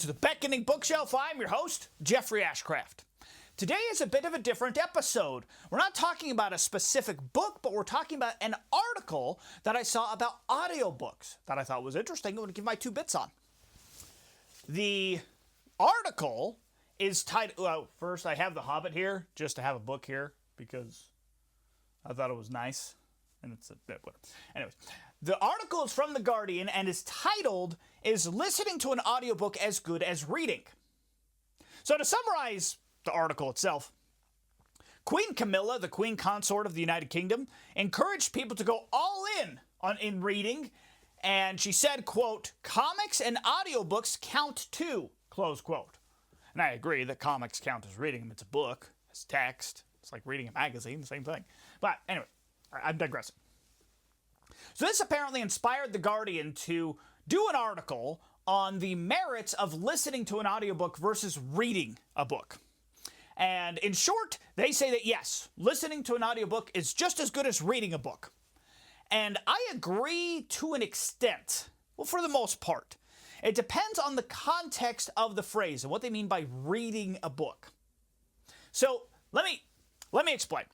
to the Beckoning Bookshelf. I'm your host, Jeffrey Ashcraft. Today is a bit of a different episode. We're not talking about a specific book, but we're talking about an article that I saw about audiobooks that I thought was interesting. I'm going to give my 2 bits on. The article is titled, well, first I have The Hobbit here, just to have a book here, because I thought it was nice. And it's a bit, whatever. Anyways, the article is from The Guardian and is titled, "Is Listening to an Audiobook as Good as Reading?" So to summarize the article itself, Queen Camilla, the Queen Consort of the United Kingdom, encouraged people to go all in reading, and she said, quote, "Comics and audiobooks count too," close quote. And I agree that comics count as reading. It's a book, it's text, it's like reading a magazine, the same thing. But anyway, I'm digressing. So this apparently inspired The Guardian to do an article on the merits of listening to an audiobook versus reading a book. And in short, they say that yes, listening to an audiobook is just as good as reading a book. And I agree to an extent. Well, for the most part. It depends on the context of the phrase and what they mean by reading a book. So let me explain.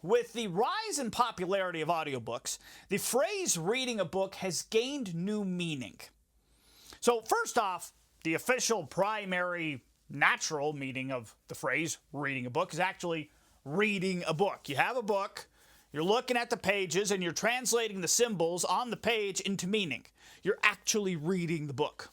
With the rise in popularity of audiobooks, the phrase reading a book has gained new meaning. So first off, the official primary natural meaning of the phrase reading a book is actually reading a book. You have a book, you're looking at the pages, and you're translating the symbols on the page into meaning. You're actually reading the book.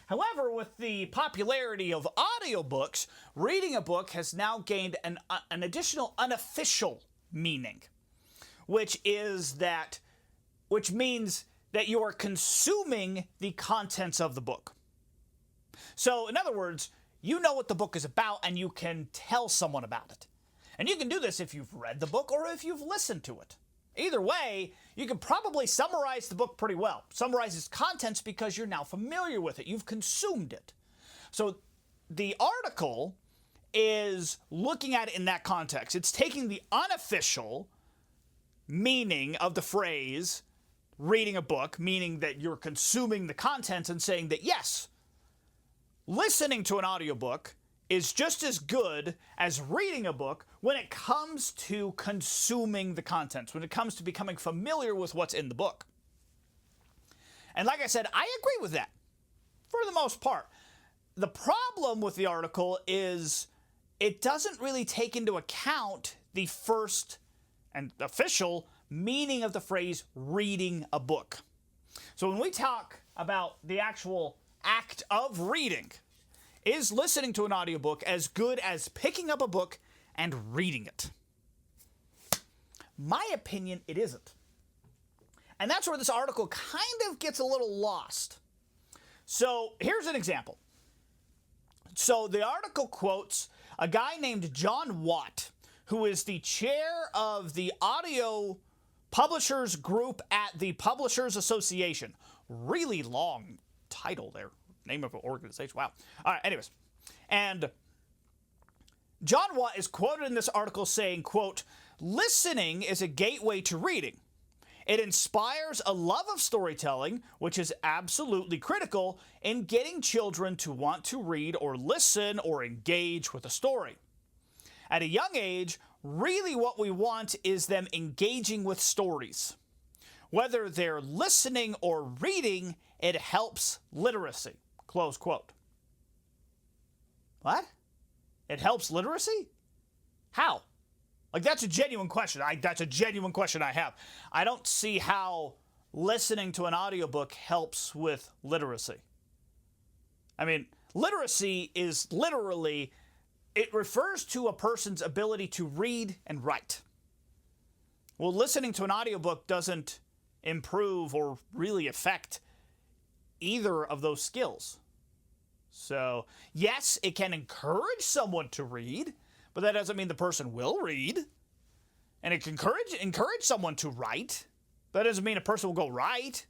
However, with the popularity of audiobooks, reading a book has now gained an additional unofficial meaning, which means that you are consuming the contents of the book. So, in other words, you know what the book is about and you can tell someone about it. And you can do this if you've read the book or if you've listened to it. Either way, you can probably summarize the book pretty well. Summarize its contents because you're now familiar with it. You've consumed it. So the article is looking at it in that context. It's taking the unofficial meaning of the phrase reading a book, meaning that you're consuming the contents, and saying that yes, listening to an audiobook is just as good as reading a book when it comes to consuming the contents, when it comes to becoming familiar with what's in the book. And like I said, I agree with that, for the most part. The problem with the article is it doesn't really take into account the first and official meaning of the phrase reading a book. So when we talk about the actual act of reading, is listening to an audiobook as good as picking up a book and reading it? My opinion, it isn't. And that's where this article kind of gets a little lost. So here's an example. So the article quotes a guy named John Watt, who is the chair of the audio publishers group at the Publishers Association. Really long title there. Name of an organization. Wow. All right, anyways. And John Watt is quoted in this article saying, quote, "Listening is a gateway to reading. It inspires a love of storytelling, which is absolutely critical in getting children to want to read or listen or engage with a story. At a young age, really what we want is them engaging with stories. Whether they're listening or reading, it helps literacy." Close quote. What? It helps literacy? How? Like, that's a genuine question. That's a genuine question I have. I don't see how listening to an audiobook helps with literacy. I mean, literacy is literally, it refers to a person's ability to read and write. Well, listening to an audiobook doesn't improve or really affect either of those skills. So, yes, it can encourage someone to read, but that doesn't mean the person will read. And it can encourage someone to write, but that doesn't mean a person will go write.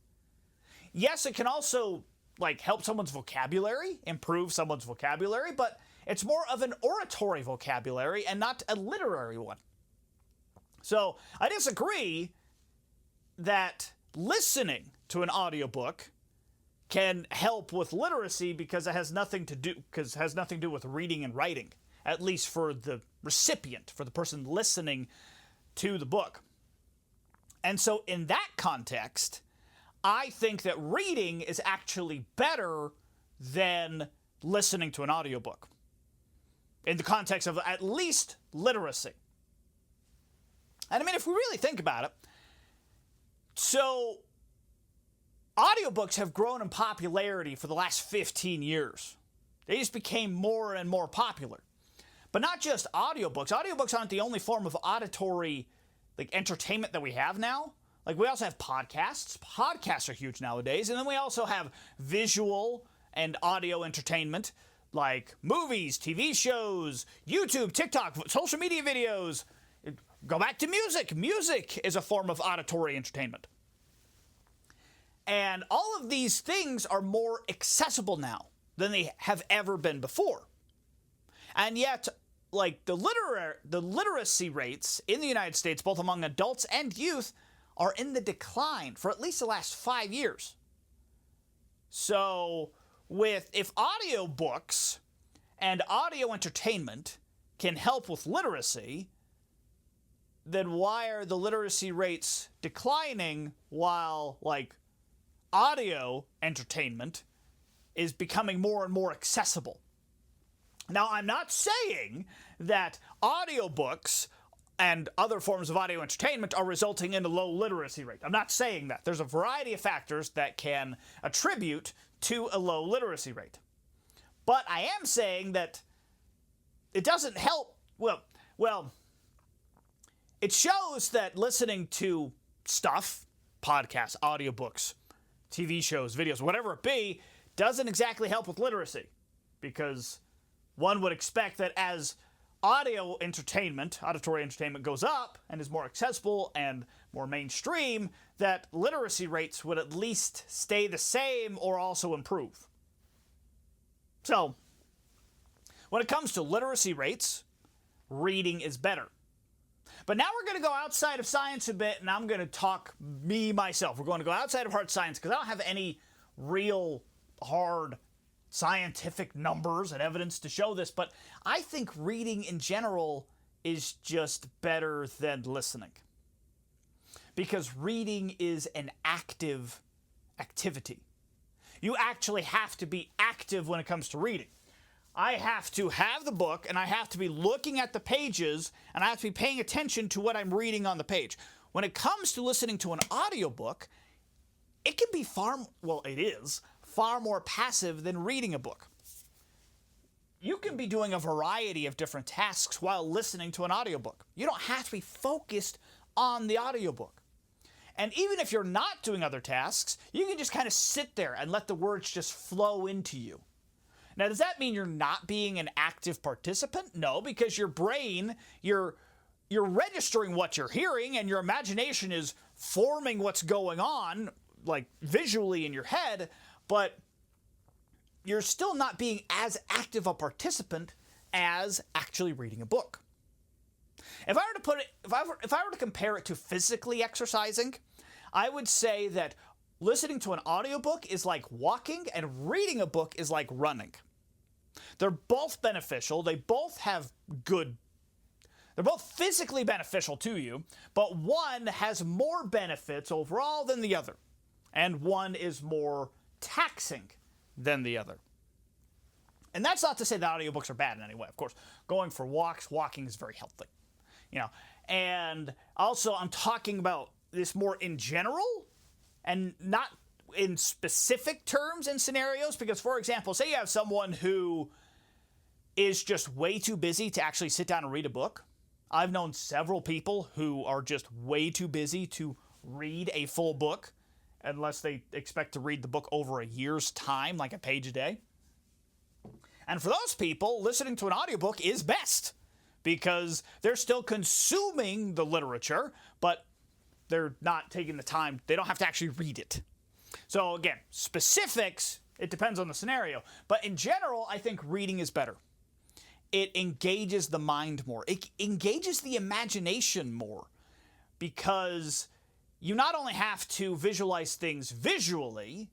Yes, it can also help someone's vocabulary, improve someone's vocabulary, but it's more of an oratory vocabulary and not a literary one. So, I disagree that listening to an audiobook can help with literacy because it has nothing to do with reading and writing, at least for the recipient, for the person listening to the book. And so in that context, I think that reading is actually better than listening to an audiobook, in the context of at least literacy. And I mean, if we really think about it, so audiobooks have grown in popularity for the last 15 years. They just became more and more popular. But not just audiobooks. Audiobooks aren't the only form of auditory entertainment that we have now. We also have podcasts. Podcasts are huge nowadays. And then we also have visual and audio entertainment like movies, TV shows, YouTube, TikTok, social media videos. Go back to music. Music is a form of auditory entertainment. And all of these things are more accessible now than they have ever been before. And yet, the literacy rates in the United States, both among adults and youth, are in the decline for at least the last 5 years. So, if audiobooks and audio entertainment can help with literacy, then why are the literacy rates declining while, audio entertainment is becoming more and more accessible? Now, I'm not saying that audiobooks and other forms of audio entertainment are resulting in a low literacy rate. I'm not saying that. There's a variety of factors that can attribute to a low literacy rate. But I am saying that it doesn't help. Well, it shows that listening to stuff, podcasts, audiobooks, TV shows, videos, whatever it be, doesn't exactly help with literacy. Because one would expect that as auditory entertainment goes up and is more accessible and more mainstream, that literacy rates would at least stay the same or also improve. So, when it comes to literacy rates, reading is better. But now we're going to go outside of science a bit, and I'm going to talk myself. We're going to go outside of hard science because I don't have any real hard scientific numbers and evidence to show this, but I think reading in general is just better than listening. Because reading is an active activity. You actually have to be active when it comes to reading. I have to have the book, and I have to be looking at the pages, and I have to be paying attention to what I'm reading on the page. When it comes to listening to an audiobook, it can be it is far more passive than reading a book. You can be doing a variety of different tasks while listening to an audiobook. You don't have to be focused on the audiobook. And even if you're not doing other tasks, you can just kind of sit there and let the words just flow into you. Now, does that mean you're not being an active participant? No, because your brain, you're registering what you're hearing, and your imagination is forming what's going on, visually in your head, but you're still not being as active a participant as actually reading a book. If I were to compare it to physically exercising, I would say that listening to an audiobook is like walking and reading a book is like running. They're both beneficial. They're both physically beneficial to you, but one has more benefits overall than the other, and one is more taxing than the other. And that's not to say that audiobooks are bad in any way. Of course, going for walking is very healthy. And also I'm talking about this more in general and not in specific terms and scenarios, because, for example, say you have someone who is just way too busy to actually sit down and read a book. I've known several people who are just way too busy to read a full book unless they expect to read the book over a year's time, like a page a day. And for those people, listening to an audiobook is best because they're still consuming the literature, but they're not taking the time. They don't have to actually read it. So again, specifics, it depends on the scenario. But in general, I think reading is better. It engages the mind more. It engages the imagination more because you not only have to visualize things visually,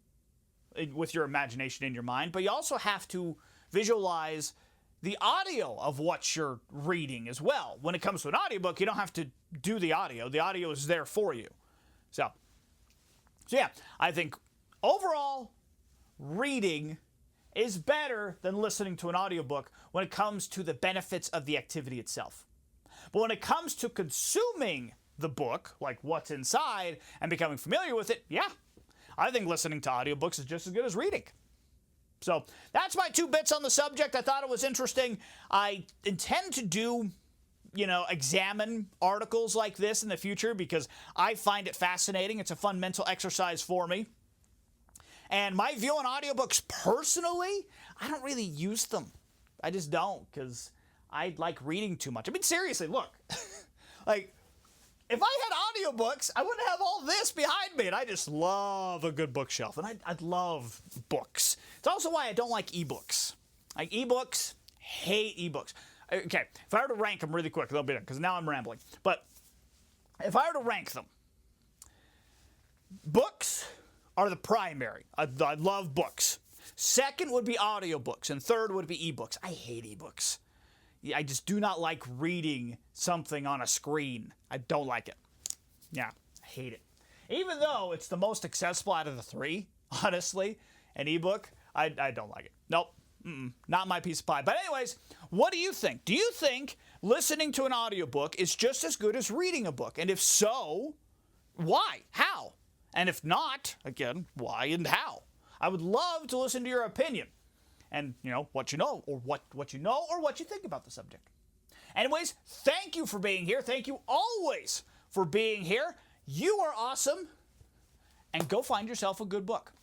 with your imagination in your mind, but you also have to visualize the audio of what you're reading as well. When it comes to an audiobook, you don't have to do the audio. The audio is there for you. So yeah, I think overall, reading is better than listening to an audiobook when it comes to the benefits of the activity itself. But when it comes to consuming the book, like what's inside, and becoming familiar with it, yeah, I think listening to audiobooks is just as good as reading. So that's my 2 bits on the subject. I thought it was interesting. I intend to do, examine articles like this in the future because I find it fascinating. It's a fun mental exercise for me. And my view on audiobooks personally, I don't really use them. I just don't because I like reading too much. I mean, seriously, look. Like, if I had audiobooks, I wouldn't have all this behind me. And I just love a good bookshelf. And I love books. It's also why I don't like ebooks. Like ebooks, hate ebooks. Okay, if I were to rank them really quick, they'll be done, because now I'm rambling. But if I were to rank them, books are the primary. I love books. Second would be audiobooks, and third would be ebooks. I hate ebooks. I just do not like reading something on a screen. I don't like it. Yeah, I hate it. Even though it's the most accessible out of the 3, honestly, an ebook, I don't like it. Nope, not my piece of pie. But anyways, what do you think? Do you think listening to an audiobook is just as good as reading a book? And if so, why? How? And if not, again, why and how? I would love to listen to your opinion. And, what you know, or what you know, or what you think about the subject. Anyways, thank you for being here. Thank you always for being here. You are awesome. And go find yourself a good book.